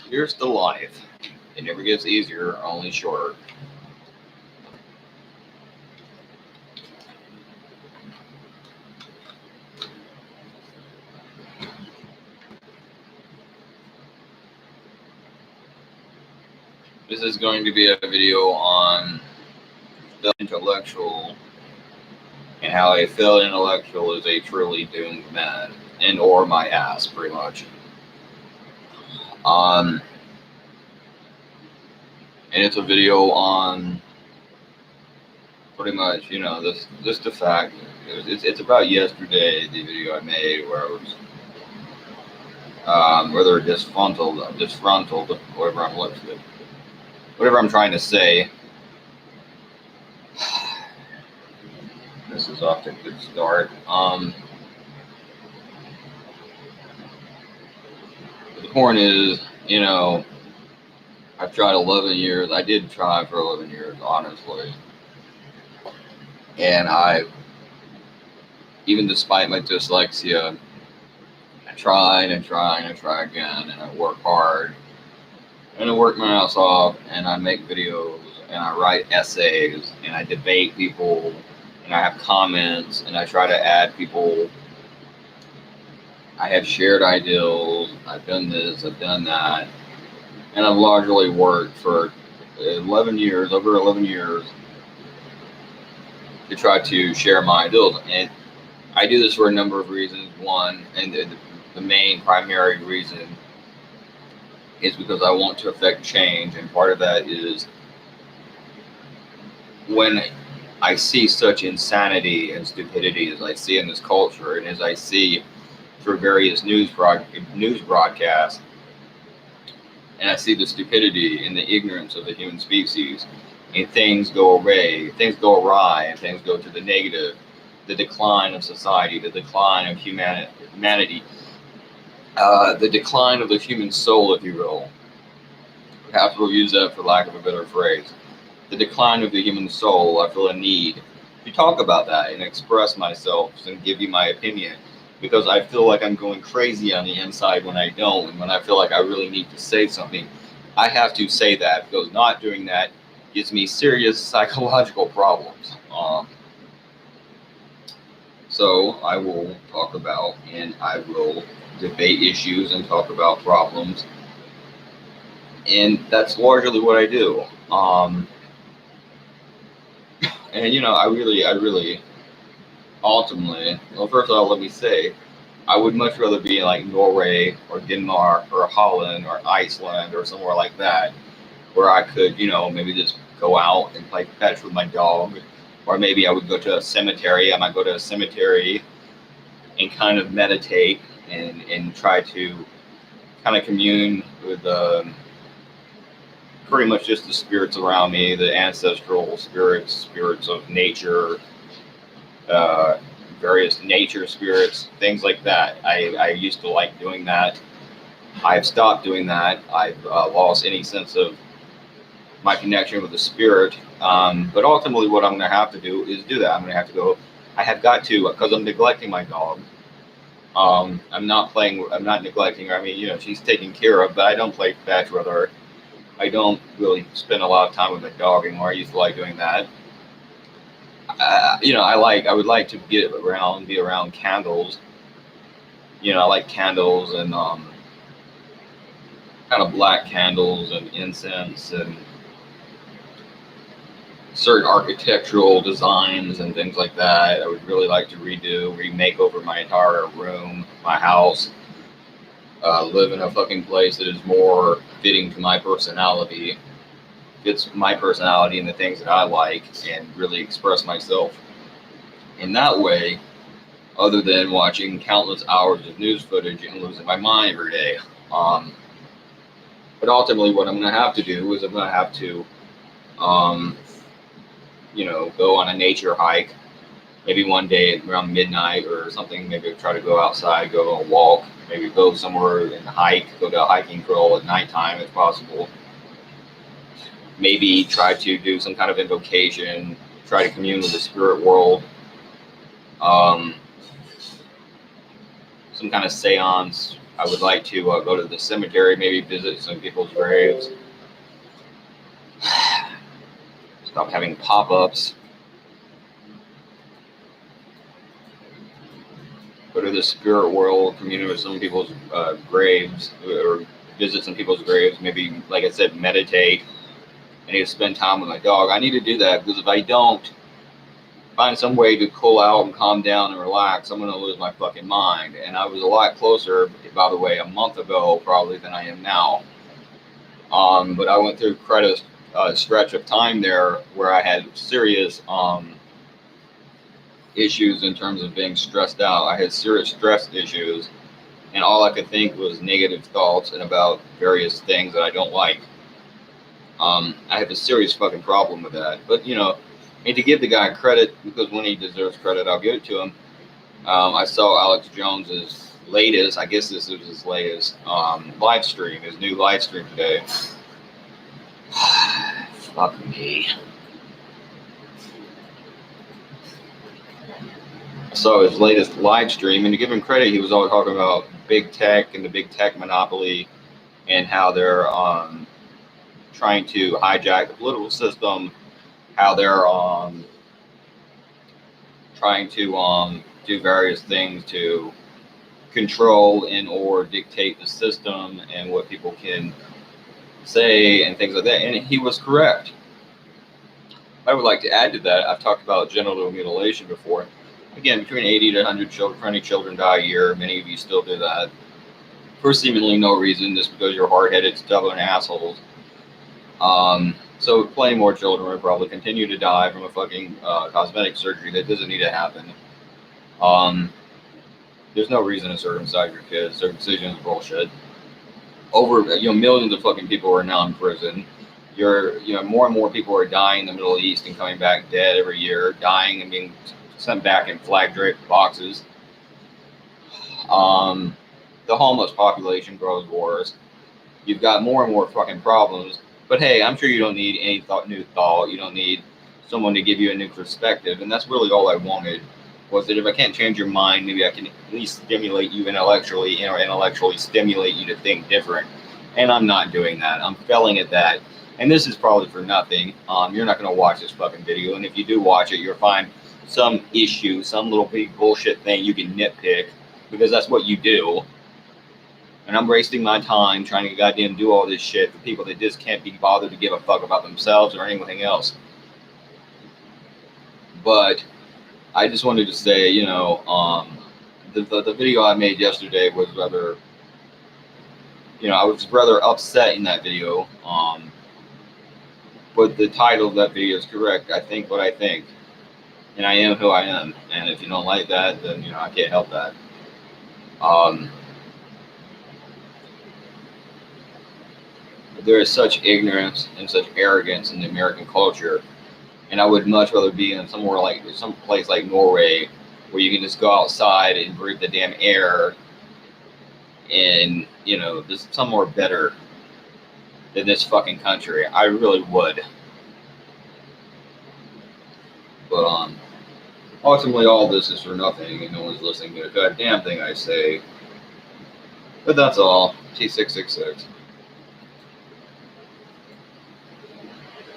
Here's the life. It never gets easier, only shorter. This is going to be a video on the intellectual and how a failed intellectual is a truly doomed man, and or my ass, pretty much. Um, and it's a video on pretty much, just the fact. It's about yesterday, the video I made where I was whether disgruntled, whatever I'm trying to say. This is off to a good start. The point is, I've tried 11 years. I did try for 11 years, honestly. And even despite my dyslexia, I try and try and try again, and I work hard. And I work my ass off, and I make videos, and I write essays, and I debate people, and I have comments, and I try to add people. I have shared ideals. I've done this, I've done that. And I've largely worked for 11 years, over 11 years, to try to share my ideals. And I do this for a number of reasons. One, and the main primary reason is because I want to affect change. And part of that is when I see such insanity and stupidity as I see in this culture, and as I see through various news broadcasts, and I see the stupidity and the ignorance of the human species, and things go awry, and things go to the negative, the decline of society, the decline of humanity, the decline of the human soul, if you will. Perhaps we'll use that for lack of a better phrase. The decline of the human soul. I feel a need to talk about that and express myself and give you my opinion, because I feel like I'm going crazy on the inside when I don't, and when I feel like I really need to say something, I have to say that, because not doing that gives me serious psychological problems. So I will talk about, and I will debate issues and talk about problems, and that's largely what I do. And I really, ultimately, well, first of all, let me say, I would much rather be in like Norway or Denmark or Holland or Iceland or somewhere like that, where I could, maybe just go out and play fetch with my dog, or maybe I would go to a cemetery. I might go to a cemetery and kind of meditate and try to kind of commune with pretty much just the spirits around me, the ancestral spirits of nature, various nature spirits, things like that. I used to like doing that. I've stopped doing that. I've lost any sense of my connection with the spirit. But ultimately, what I'm going to have to do is do that. I'm going to have to go. I have got to, because I'm neglecting my dog. I'm not neglecting her. I mean, she's taken care of, but I don't play fetch with her. I don't really spend a lot of time with my dog anymore. I used to like doing that. I would like to be around candles. I like candles and kind of black candles and incense and certain architectural designs and things like that. I would really like to remake over my entire room, my house, live in a fucking place that is more fitting to my personality, fits my personality and the things that I like, and really express myself in that way, other than watching countless hours of news footage and losing my mind every day. But ultimately, what I'm going to have to do is I'm going to have to, go on a nature hike, maybe one day around midnight or something. Maybe try to go outside, go on a walk, maybe go somewhere and go to a hiking trail at nighttime if possible. Maybe try to do some kind of invocation, try to commune with the spirit world, some kind of seance, I would like to go to the cemetery, maybe visit some people's graves. Stop having pop-ups. Go to the spirit world, commune with some people's graves, or visit some people's graves. Maybe, like I said, meditate. I need to spend time with my dog. I need to do that because if I don't find some way to cool out and calm down and relax, I'm going to lose my fucking mind. And I was a lot closer, by the way, a month ago probably than I am now. But I went through quite a stretch of time there where I had serious issues in terms of being stressed out. I had serious stress issues, and all I could think was negative thoughts and about various things that I don't like. I have a serious fucking problem with that. But, you know, and to give the guy credit, because when he deserves credit, I'll give it to him. I saw Alex Jones's latest, I guess this is his latest live stream, his new live stream today. Fuck me. I saw his latest live stream, and to give him credit, he was always talking about big tech and the big tech monopoly and how they're trying to hijack the political system, how they're trying to do various things to control and or dictate the system and what people can say and things like that. And he was correct. I would like to add to that, I've talked about genital mutilation before. Again, between 80 to 100 children, 20 children die a year. Many of you still do that for seemingly no reason, just because you're hard-headed, stubborn assholes. So plenty more children will probably continue to die from a fucking cosmetic surgery that doesn't need to happen. There's no reason to circumcise your kids. Circumcision is bullshit. Over, millions of fucking people are now in prison. More and more people are dying in the Middle East and coming back dead every year, dying and being sent back in flag-draped boxes. The homeless population grows worse. You've got more and more fucking problems. But hey, I'm sure you don't need any new thought. You don't need someone to give you a new perspective. And that's really all I wanted, was that if I can't change your mind, maybe I can at least stimulate you intellectually, or intellectually stimulate you to think different. And I'm not doing that. I'm failing at that. And this is probably for nothing. You're not going to watch this fucking video. And if you do watch it, you'll find some issue, some little big bullshit thing you can nitpick, because that's what you do. And I'm wasting my time trying to goddamn do all this shit for people that just can't be bothered to give a fuck about themselves or anything else. But I just wanted to say, the video I made yesterday was rather, I was rather upset in that video. But the title of that video is correct. I think what I think. And I am who I am. And if you don't like that, then, I can't help that. There is such ignorance and such arrogance in the American culture, and I would much rather be in some place like Norway, where you can just go outside and breathe the damn air, and just somewhere better than this fucking country. I really would. But ultimately, all this is for nothing, and no one's listening to a goddamn thing I say. But that's all. T666.